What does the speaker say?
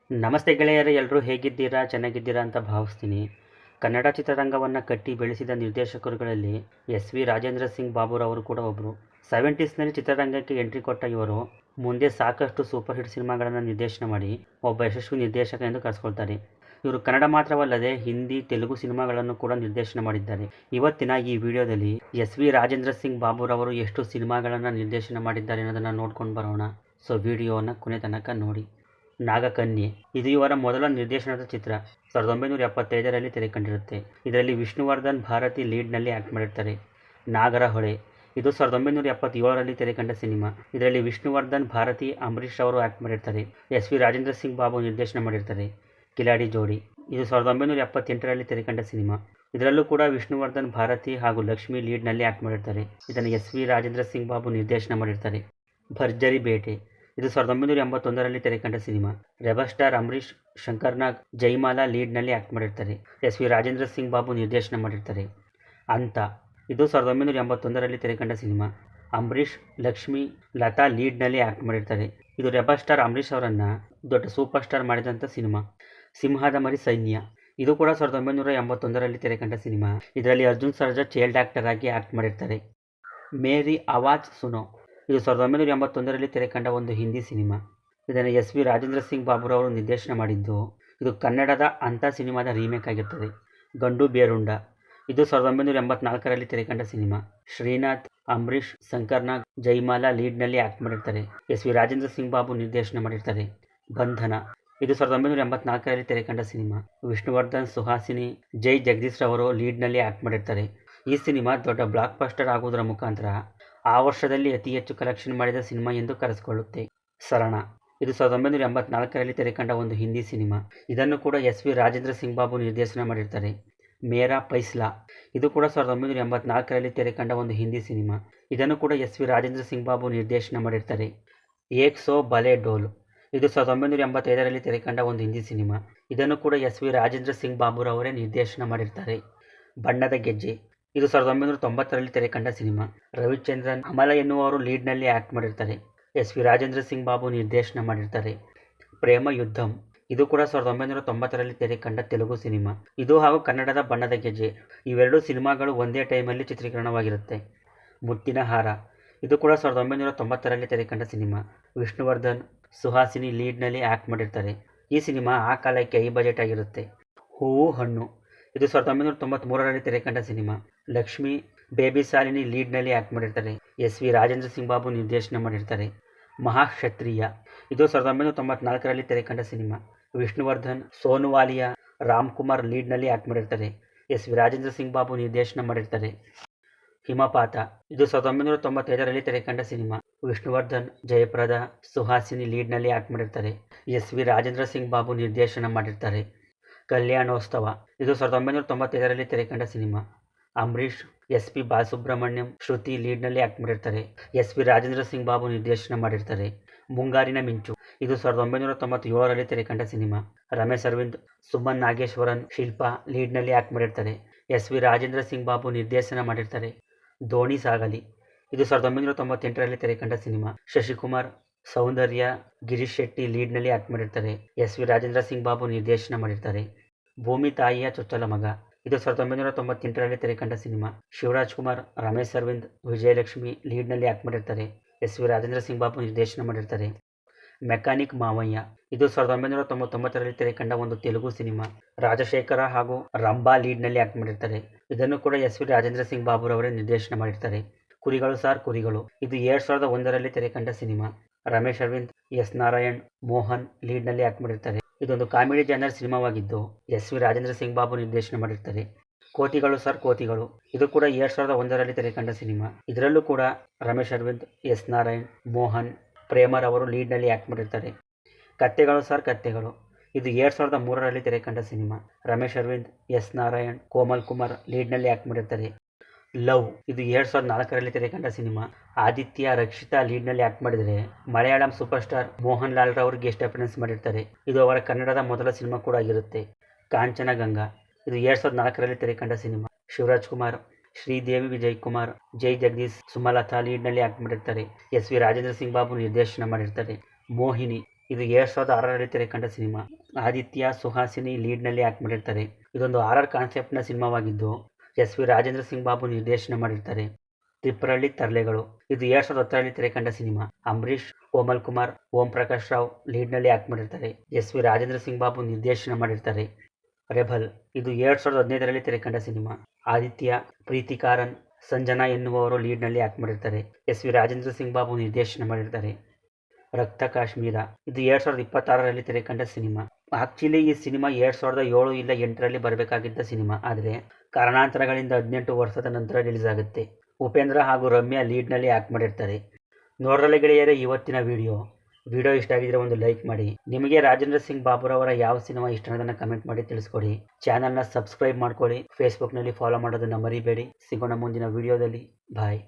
ನಮಸ್ತೆ ಗೆಳೆಯರೇ, ಎಲ್ಲರೂ ಹೇಗಿದ್ದೀರಾ? ಚೆನ್ನಾಗಿದ್ದೀರಾ ಅಂತ ಭಾವಿಸ್ತೀನಿ. ಕನ್ನಡ ಚಿತ್ರರಂಗವನ್ನು ಕಟ್ಟಿ ಬೆಳೆಸಿದ ನಿರ್ದೇಶಕರುಗಳಲ್ಲಿ ಎಸ್ ವಿ ರಾಜೇಂದ್ರ ಸಿಂಗ್ ಬಾಬುರವರು ಕೂಡ ಒಬ್ಬರು. 70ಸ್ನಲ್ಲಿ ಚಿತ್ರರಂಗಕ್ಕೆ ಎಂಟ್ರಿ ಕೊಟ್ಟ ಇವರು ಮುಂದೆ ಸಾಕಷ್ಟು ಸೂಪರ್ ಹಿಟ್ ಸಿನಿಮಾಗಳನ್ನು ನಿರ್ದೇಶನ ಮಾಡಿ ಒಬ್ಬ ಯಶಸ್ವಿ ನಿರ್ದೇಶಕ ಎಂದು ಕರೆಸ್ಕೊಳ್ತಾರೆ. ಇವರು ಕನ್ನಡ ಮಾತ್ರವಲ್ಲದೆ ಹಿಂದಿ, ತೆಲುಗು ಸಿನಿಮಾಗಳನ್ನು ಕೂಡ ನಿರ್ದೇಶನ ಮಾಡಿದ್ದಾರೆ. ಇವತ್ತಿನ ಈ ವಿಡಿಯೋದಲ್ಲಿ ಎಸ್ ವಿ ರಾಜೇಂದ್ರ ಸಿಂಗ್ ಬಾಬುರವರು ಎಷ್ಟು ಸಿನಿಮಾಗಳನ್ನು ನಿರ್ದೇಶನ ಮಾಡಿದ್ದಾರೆ ಅನ್ನೋದನ್ನು ನೋಡ್ಕೊಂಡು ಬರೋಣ. ಸೊ ವಿಡಿಯೋವನ್ನು ಕೊನೆ ತನಕ ನೋಡಿ. ನಾಗಕನ್ಯೆ ಇದು ಇವರ ಮೊದಲ ನಿರ್ದೇಶನದ ಚಿತ್ರ. 1975ರಲ್ಲಿ ತೆರೆ ಕಂಡಿರುತ್ತೆ. ಇದರಲ್ಲಿ ವಿಷ್ಣುವರ್ಧನ್ ಭಾರತಿ ಲೀಡ್ನಲ್ಲಿ ಆ್ಯಕ್ಟ್ ಮಾಡಿರ್ತಾರೆ. ನಾಗರಹೊಳೆ ಇದು 1977ರಲ್ಲಿ ತೆರೆ ಕಂಡ ಸಿನಿಮಾ. ಇದರಲ್ಲಿ ವಿಷ್ಣುವರ್ಧನ್ ಭಾರತಿ, ಅಂಬರೀಷ್ ಅವರು ಆ್ಯಕ್ಟ್ ಮಾಡಿರ್ತಾರೆ. ಎಸ್ ವಿ ರಾಜೇಂದ್ರ ಸಿಂಗ್ ಬಾಬು ನಿರ್ದೇಶನ ಮಾಡಿರ್ತಾರೆ. ಕಿಲಾಡಿ ಜೋಡಿ ಇದು 1978ರಲ್ಲಿ ತೆರೆ ಕಂಡ ಸಿನಿಮಾ. ಇದರಲ್ಲೂ ಕೂಡ ವಿಷ್ಣುವರ್ಧನ್ ಭಾರತಿ ಹಾಗೂ ಲಕ್ಷ್ಮಿ ಲೀಡ್ನಲ್ಲಿ ಆ್ಯಕ್ಟ್ ಮಾಡಿರ್ತಾರೆ. ಇದನ್ನು ಎಸ್ ವಿ ರಾಜೇಂದ್ರ ಸಿಂಗ್ ಬಾಬು ನಿರ್ದೇಶನ ಮಾಡಿರ್ತಾರೆ. ಭರ್ಜರಿ ಬೇಟೆ ಇದು 1981ರಲ್ಲಿ ತೆರೆ ಕಂಡ ಸಿನಿಮಾ. ರೆಬಲ್ ಸ್ಟಾರ್ ಅಂಬರೀಷ್, ಶಂಕರ್ನಾಗ್, ಜೈಮಾಲಾ ಲೀಡ್ನಲ್ಲಿ ಆ್ಯಕ್ಟ್ ಮಾಡಿರ್ತಾರೆ. ಎಸ್ ವಿ ರಾಜೇಂದ್ರ ಸಿಂಗ್ ಬಾಬು ನಿರ್ದೇಶನ ಮಾಡಿರ್ತಾರೆ. ಅಂತ ಇದು 1981ರಲ್ಲಿ ತೆರೆ ಕಂಡ ಸಿನಿಮಾ. ಅಂಬರೀಷ್, ಲಕ್ಷ್ಮಿ, ಲತಾ ಲೀಡ್ನಲ್ಲಿ ಆ್ಯಕ್ಟ್ ಮಾಡಿರ್ತಾರೆ. ಇದು ರೆಬಲ್ ಸ್ಟಾರ್ ಅಂಬರೀಷ್ ಅವರನ್ನು ದೊಡ್ಡ ಸೂಪರ್ ಸ್ಟಾರ್ ಮಾಡಿದಂಥ ಸಿನಿಮಾ. ಸಿಂಹದ ಮರಿ ಸೈನ್ಯ ಇದು ಕೂಡ 1981ರಲ್ಲಿ ತೆರೆ ಕಂಡ ಸಿನಿಮಾ. ಇದರಲ್ಲಿ ಅರ್ಜುನ್ ಸರ್ಜಾ ಚೈಲ್ಡ್ ಆ್ಯಕ್ಟರ್ ಆಗಿ ಆ್ಯಕ್ಟ್ ಮಾಡಿರ್ತಾರೆ. ಮೇರಿ ಆವಾಜ್ ಸುನೋ ಇದು 1981ರಲ್ಲಿ ತೆರೆ ಕಂಡ ಒಂದು ಹಿಂದಿ ಸಿನಿಮಾ. ಇದನ್ನು ಎಸ್ ವಿ ರಾಜೇಂದ್ರ ಸಿಂಗ್ ಬಾಬುರವರು ನಿರ್ದೇಶನ ಮಾಡಿದ್ದು. ಇದು ಕನ್ನಡದ ಅಂಥ ಸಿನಿಮಾದ ರೀಮೇಕ್ ಆಗಿರ್ತದೆ. ಗಂಡು ಬೇರುಂಡ ಇದು 1984ರಲ್ಲಿ ತೆರೆ ಕಂಡ ಸಿನಿಮಾ. ಶ್ರೀನಾಥ್, ಅಂಬರೀಷ್, ಶಂಕರ್ನಾಗ್, ಜೈಮಾಲಾ ಲೀಡ್ನಲ್ಲಿ ಆ್ಯಕ್ಟ್ ಮಾಡಿರ್ತಾರೆ. ಎಸ್ ವಿ ರಾಜೇಂದ್ರ ಸಿಂಗ್ ಬಾಬು ನಿರ್ದೇಶನ ಮಾಡಿರ್ತಾರೆ. ಬಂಧನ ಇದು 1984ರಲ್ಲಿ ತೆರೆ ಕಂಡ ಸಿನಿಮಾ. ವಿಷ್ಣುವರ್ಧನ್, ಸುಹಾಸಿನಿ, ಜೈ ಜಗದೀಶ್ ರವರು ಲೀಡ್ನಲ್ಲಿ ಆ್ಯಕ್ಟ್ ಮಾಡಿರ್ತಾರೆ. ಈ ಸಿನಿಮಾ ದೊಡ್ಡ ಬ್ಲಾಕ್ ಬಸ್ಟರ್ ಆಗುವುದರ ಮುಖಾಂತರ ಆ ವರ್ಷದಲ್ಲಿ ಅತಿ ಹೆಚ್ಚು ಕಲೆಕ್ಷನ್ ಮಾಡಿದ ಸಿನಿಮಾ ಎಂದು ಕರೆಸಿಕೊಳ್ಳುತ್ತೆ. ಸರಣ ಇದು 1984ರಲ್ಲಿ ತೆರೆ ಕಂಡ ಒಂದು ಹಿಂದಿ ಸಿನಿಮಾ. ಇದನ್ನು ಕೂಡ ಎಸ್ ವಿ ರಾಜೇಂದ್ರ ಸಿಂಗ್ ಬಾಬು ನಿರ್ದೇಶನ ಮಾಡಿರ್ತಾರೆ. ಮೇರಾ ಫೈಸ್ಲಾ ಇದು ಕೂಡ 1984ರಲ್ಲಿ ತೆರೆ ಕಂಡ ಒಂದು ಹಿಂದಿ ಸಿನಿಮಾ. ಇದನ್ನು ಕೂಡ ಎಸ್ ವಿ ರಾಜೇಂದ್ರ ಸಿಂಗ್ ಬಾಬು ನಿರ್ದೇಶನ ಮಾಡಿರ್ತಾರೆ. ಏಕ್ ಸೋ ಬಲೆ ಡೋಲ್ ಇದು 1985ರಲ್ಲಿ ತೆರೆ ಕಂಡ ಒಂದು ಹಿಂದಿ ಸಿನಿಮಾ. ಇದನ್ನು ಕೂಡ ಎಸ್ ವಿ ರಾಜೇಂದ್ರ ಸಿಂಗ್ ಬಾಬುರವರೇ ನಿರ್ದೇಶನ ಮಾಡಿರ್ತಾರೆ. ಬಣ್ಣದ ಗೆಜ್ಜೆ ಇದು 1990ರಲ್ಲಿ ತೆರೆ ಕಂಡ ಸಿನಿಮಾ. ರವಿಚಂದ್ರನ್, ಅಮಲ ಎನ್ನುವರು ಲೀಡ್ನಲ್ಲಿ ಆ್ಯಕ್ಟ್ ಮಾಡಿರ್ತಾರೆ. ಎಸ್ ವಿ ರಾಜೇಂದ್ರ ಸಿಂಗ್ ಬಾಬು ನಿರ್ದೇಶನ ಮಾಡಿರ್ತಾರೆ. ಪ್ರೇಮ ಯುದ್ಧಂ ಇದು ಕೂಡ 1990ರಲ್ಲಿ ತೆರೆ ಕಂಡ ತೆಲುಗು ಸಿನಿಮಾ. ಇದು ಹಾಗೂ ಕನ್ನಡದ ಬಣ್ಣದ ಗೆಜ್ಜೆ ಇವೆರಡೂ ಸಿನಿಮಾಗಳು ಒಂದೇ ಟೈಮಲ್ಲಿ ಚಿತ್ರೀಕರಣವಾಗಿರುತ್ತೆ. ಮುತ್ತಿನ ಹಾರ ಇದು ಕೂಡ 1990ರಲ್ಲಿ ತೆರೆ ಕಂಡ ಸಿನಿಮಾ. ವಿಷ್ಣುವರ್ಧನ್, ಸುಹಾಸಿನಿ ಲೀಡ್ನಲ್ಲಿ ಆ್ಯಕ್ಟ್ ಮಾಡಿರ್ತಾರೆ. ಈ ಸಿನಿಮಾ ಆ ಕಾಲಕ್ಕೆ ಹೈ ಬಜೆಟ್ ಆಗಿರುತ್ತೆ. ಹೂವು ಹಣ್ಣು ಇದು 1993ರಲ್ಲಿ ತೆರೆ ಕಂಡ ಸಿನಿಮಾ. ಲಕ್ಷ್ಮಿ, ಬೇಬಿ ಶಾಲಿನಿ ಲೀಡ್ನಲ್ಲಿ ಆ್ಯಕ್ಟ್ ಮಾಡಿರ್ತಾರೆ. ಎಸ್ ವಿ ರಾಜೇಂದ್ರ ಸಿಂಗ್ ಬಾಬು ನಿರ್ದೇಶನ ಮಾಡಿರ್ತಾರೆ. ಮಹಾಕ್ಷತ್ರಿಯ ಇದು 1994ರಲ್ಲಿ ತೆರೆ ಕಂಡ ಸಿನಿಮಾ. ವಿಷ್ಣುವರ್ಧನ್, ಸೋನುವಾಲಿಯಾ, ರಾಮ್ಕುಮಾರ್ ಲೀಡ್ನಲ್ಲಿ ಆ್ಯಕ್ಟ್ ಮಾಡಿರ್ತಾರೆ. ಎಸ್ ವಿ ರಾಜೇಂದ್ರ ಸಿಂಗ್ ಬಾಬು ನಿರ್ದೇಶನ ಮಾಡಿರ್ತಾರೆ. ಹಿಮಪಾತ ಇದು 1995ರಲ್ಲಿ ತೆರೆ ಕಂಡ ಸಿನಿಮಾ. ವಿಷ್ಣುವರ್ಧನ್, ಜಯಪ್ರದಾ, ಸುಹಾಸಿನಿ ಲೀಡ್ನಲ್ಲಿ ಆ್ಯಕ್ಟ್ ಮಾಡಿರ್ತಾರೆ. ಎಸ್ ವಿ ರಾಜೇಂದ್ರ ಸಿಂಗ್ ಬಾಬು ನಿರ್ದೇಶನ ಮಾಡಿರ್ತಾರೆ. ಕಲ್ಯಾಣೋತ್ಸವ ಇದು 1995ರಲ್ಲಿ ತೆರೆ ಕಂಡ ಸಿನಿಮಾ. ಅಂಬರೀಷ್, ಎಸ್ ಪಿ ಬಾಲಸುಬ್ರಹ್ಮಣ್ಯಂ, ಶ್ರುತಿ ಲೀಡ್ನಲ್ಲಿ ಆ್ಯಕ್ಟ್ ಮಾಡಿರ್ತಾರೆ. ಎಸ್ ವಿ ರಾಜೇಂದ್ರ ಸಿಂಗ್ ಬಾಬು ನಿರ್ದೇಶನ ಮಾಡಿರ್ತಾರೆ. ಮುಂಗಾರಿನ ಮಿಂಚು ಇದು 1997ರಲ್ಲಿ ತೆರೆ ಕಂಡ ಸಿನಿಮಾ. ರಮೇಶ್ ಅರವಿಂದ್, ಸುಮನ್ ನಾಗೇಶ್ವರನ್, ಶಿಲ್ಪಾ ಲೀಡ್ನಲ್ಲಿ ಆ್ಯಕ್ಟ್ ಮಾಡಿರ್ತಾರೆ. ಎಸ್ ವಿ ರಾಜೇಂದ್ರ ಸಿಂಗ್ ಬಾಬು ನಿರ್ದೇಶನ ಮಾಡಿರ್ತಾರೆ. ದೋಣಿ ಸಾಗಲಿ ಇದು 1998ರಲ್ಲಿ ತೆರೆ ಕಂಡ ಸಿನಿಮಾ. ಶಶಿಕುಮಾರ್, ಸೌಂದರ್ಯ, ಗಿರೀಶ್ ಶೆಟ್ಟಿ ಲೀಡ್ನಲ್ಲಿ ಆ್ಯಕ್ಟ್ ಮಾಡಿರ್ತಾರೆ. ಎಸ್ ವಿ ರಾಜೇಂದ್ರ ಸಿಂಗ್ ಬಾಬು ನಿರ್ದೇಶನ ಮಾಡಿರ್ತಾರೆ. ಭೂಮಿ ತಾಯಿಯ ಚೊಚ್ಚಲ ಮಗ ಇದು 1998ರಲ್ಲಿ ತೆರೆ ಕಂಡ ಸಿನಿಮಾ. ಶಿವರಾಜ್ ಕುಮಾರ್, ರಮೇಶ್ ಅರವಿಂದ್, ವಿಜಯಲಕ್ಷ್ಮಿ ಲೀಡ್ನಲ್ಲಿ ಆ್ಯಕ್ಟ್ ಮಾಡಿರ್ತಾರೆ. ಎಸ್ ವಿ ರಾಜೇಂದ್ರ ಸಿಂಗ್ ಬಾಬು ನಿರ್ದೇಶನ ಮಾಡಿರ್ತಾರೆ. ಮೆಕ್ಯಾನಿಕ್ ಮಾವಯ್ಯ ಇದು 1999ರಲ್ಲಿ ತೆರೆ ಕಂಡ ಒಂದು ತೆಲುಗು ಸಿನಿಮಾ. ರಾಜಶೇಖರ ಹಾಗೂ ರಂಭಾ ಲೀಡ್ನಲ್ಲಿ ಆ್ಯಕ್ಟ್ ಮಾಡಿರ್ತಾರೆ. ಇದನ್ನು ಕೂಡ ಎಸ್ ವಿ ರಾಜೇಂದ್ರ ಸಿಂಗ್ ಬಾಬುರವರೇ ನಿರ್ದೇಶನ ಮಾಡಿರ್ತಾರೆ. ಕುರಿಗಳು ಸಾರ್ ಕುರಿಗಳು ಇದು 2001ರಲ್ಲಿ ತೆರೆ ಕಂಡ ಸಿನಿಮಾ. ರಮೇಶ್ ಅರವಿಂದ್, ಎಸ್ ನಾರಾಯಣ್, ಮೋಹನ್ ಲೀಡ್ನಲ್ಲಿ ಆ್ಯಕ್ಟ್ ಮಾಡಿರ್ತಾರೆ. ಇದೊಂದು ಕಾಮಿಡಿ ಜಾನರ್ ಸಿನಿಮಾವಾಗಿದ್ದು ಎಸ್ ವಿ ರಾಜೇಂದ್ರ ಸಿಂಗ್ ಬಾಬು ನಿರ್ದೇಶನ ಮಾಡಿರ್ತಾರೆ. ಕೋತಿಗಳು ಸರ್ ಕೋತಿಗಳು ಇದು ಕೂಡ 2001ರಲ್ಲಿ ತೆರೆ ಕಂಡ ಸಿನಿಮಾ. ಇದರಲ್ಲೂ ಕೂಡ ರಮೇಶ್ ಅರವಿಂದ್, ಎಸ್ ನಾರಾಯಣ್, ಮೋಹನ್, ಪ್ರೇಮರ್ ಅವರು ಲೀಡ್ನಲ್ಲಿ ಆ್ಯಕ್ಟ್ ಮಾಡಿರ್ತಾರೆ. ಕತ್ತೆಗಳು ಸರ್ ಕತ್ತೆಗಳು ಇದು 2003ರಲ್ಲಿ ತೆರೆ ಕಂಡ ಸಿನಿಮಾ. ರಮೇಶ್ ಅರವಿಂದ್, ಎಸ್ ನಾರಾಯಣ್, ಕೋಮಲ್ ಕುಮಾರ್ ಲೀಡ್ನಲ್ಲಿ ಆ್ಯಕ್ಟ್ ಮಾಡಿರ್ತಾರೆ. ಲವ್ ಇದು 2004ರಲ್ಲಿ ತೆರೆ ಕಂಡ ಸಿನಿಮಾ. ಆದಿತ್ಯ, ರಕ್ಷಿತಾ ಲೀಡ್ನಲ್ಲಿ ಆ್ಯಕ್ಟ್ ಮಾಡಿದರೆ ಮಲಯಾಳಂ ಸೂಪರ್ ಸ್ಟಾರ್ ಮೋಹನ್ ಲಾಲ್ ರವರು ಗೆಸ್ಟ್ ಅಪಿಯರೆನ್ಸ್ ಮಾಡಿರ್ತಾರೆ. ಇದು ಅವರ ಕನ್ನಡದ ಮೊದಲ ಸಿನಿಮಾ ಕೂಡ ಆಗಿರುತ್ತೆ. ಕಾಂಚನ ಗಂಗಾ ಇದು 2004ರಲ್ಲಿ ತೆರೆ ಕಂಡ ಸಿನಿಮಾ. ಶಿವರಾಜ್ ಕುಮಾರ್, ಶ್ರೀದೇವಿ, ವಿಜಯ್ ಕುಮಾರ್, ಜೈ ಜಗದೀಶ್, ಸುಮಲತಾ ಲೀಡ್ನಲ್ಲಿ ಆ್ಯಕ್ಟ್ ಮಾಡಿರ್ತಾರೆ. ಎಸ್ ವಿ ರಾಜೇಂದ್ರ ಸಿಂಗ್ ಬಾಬು ನಿರ್ದೇಶನ ಮಾಡಿರ್ತಾರೆ. ಮೋಹಿನಿ ಇದು 2006ರಲ್ಲಿ ತೆರೆಕಂಡ ಸಿನಿಮಾ. ಆದಿತ್ಯ, ಸುಹಾಸಿನಿ ಲೀಡ್ನಲ್ಲಿ ಆ್ಯಕ್ಟ್ ಮಾಡಿರ್ತಾರೆ. ಇದೊಂದು ಹಾರರ್ ಕಾನ್ಸೆಪ್ಟ್ನ ಸಿನಿಮಾವಾಗಿದ್ದು ಎಸ್ ವಿ ರಾಜೇಂದ್ರ ಸಿಂಗ್ ಬಾಬು ನಿರ್ದೇಶನ ಮಾಡಿರ್ತಾರೆ. ತಿಪ್ಪರಳ್ಳಿ ತರ್ಲೆಗಳು ಇದು 2010ರಲ್ಲಿ ತೆರೆಕಂಡ ಸಿನಿಮಾ. ಅಂಬರೀಷ್, ಕೋಮಲ್ ಕುಮಾರ್, ಓಂ ಪ್ರಕಾಶ್ ರಾವ್ ಲೀಡ್ನಲ್ಲಿ ಆ್ಯಕ್ಟ್ ಮಾಡಿರ್ತಾರೆ. ಎಸ್ ವಿ ರಾಜೇಂದ್ರ ಸಿಂಗ್ ಬಾಬು ನಿರ್ದೇಶನ ಮಾಡಿರ್ತಾರೆ. ರೆಬಲ್ ಇದು 2015ರಲ್ಲಿ ತೆರೆಕಂಡ ಸಿನಿಮಾ. ಆದಿತ್ಯ, ಪ್ರೀತಿ ಕಾರನ್, ಸಂಜನಾ ಎನ್ನುವವರು ಲೀಡ್ನಲ್ಲಿ ಆ್ಯಕ್ಟ್ ಮಾಡಿರ್ತಾರೆ. ಎಸ್ ವಿ ರಾಜೇಂದ್ರ ಸಿಂಗ್ ಬಾಬು ನಿರ್ದೇಶನ ಮಾಡಿರ್ತಾರೆ. ರಕ್ತ ಕಾಶ್ಮೀರ ಇದು 2026ರಲ್ಲಿ ತೆರೆಕಂಡ ಸಿನಿಮಾ. ಆಕ್ಚುಲಿ ಈ ಸಿನಿಮಾ 2007 ಇಲ್ಲ 8ರಲ್ಲಿ ಬರಬೇಕಾಗಿದ್ದ ಸಿನಿಮಾ. ಆದರೆ ಕಾರಣಾಂತರಗಳಿಂದ 18 ವರ್ಷದ ನಂತರ ರಿಲೀಸ್ ಆಗುತ್ತೆ. ಉಪೇಂದ್ರ ಹಾಗೂ ರಮ್ಯಾ ಲೀಡ್ನಲ್ಲಿ ಆ್ಯಕ್ಟ್ ಮಾಡಿರ್ತಾರೆ. ನೋಡ್ರಲ್ಲ ಗೆಳೆಯರೇ ಇವತ್ತಿನ ವಿಡಿಯೋ ಇಷ್ಟ ಆಗಿದ್ರೆ ಒಂದು ಲೈಕ್ ಮಾಡಿ. ನಿಮಗೆ ರಾಜೇಂದ್ರ ಸಿಂಗ್ ಬಾಬುರವರ ಯಾವ ಸಿನಿಮಾ ಇಷ್ಟ ಅನ್ನೋದನ್ನು ಕಮೆಂಟ್ ಮಾಡಿ ತಿಳಿಸ್ಕೊಡಿ. ಚಾನಲ್ನ ಸಬ್ಸ್ಕ್ರೈಬ್ ಮಾಡ್ಕೊಳ್ಳಿ. ಫೇಸ್ಬುಕ್ನಲ್ಲಿ ಫಾಲೋ ಮಾಡೋದನ್ನು ಮರಿಬೇಡಿ. ಸಿಗೋಣ ಮುಂದಿನ ವಿಡಿಯೋದಲ್ಲಿ. ಬಾಯ್.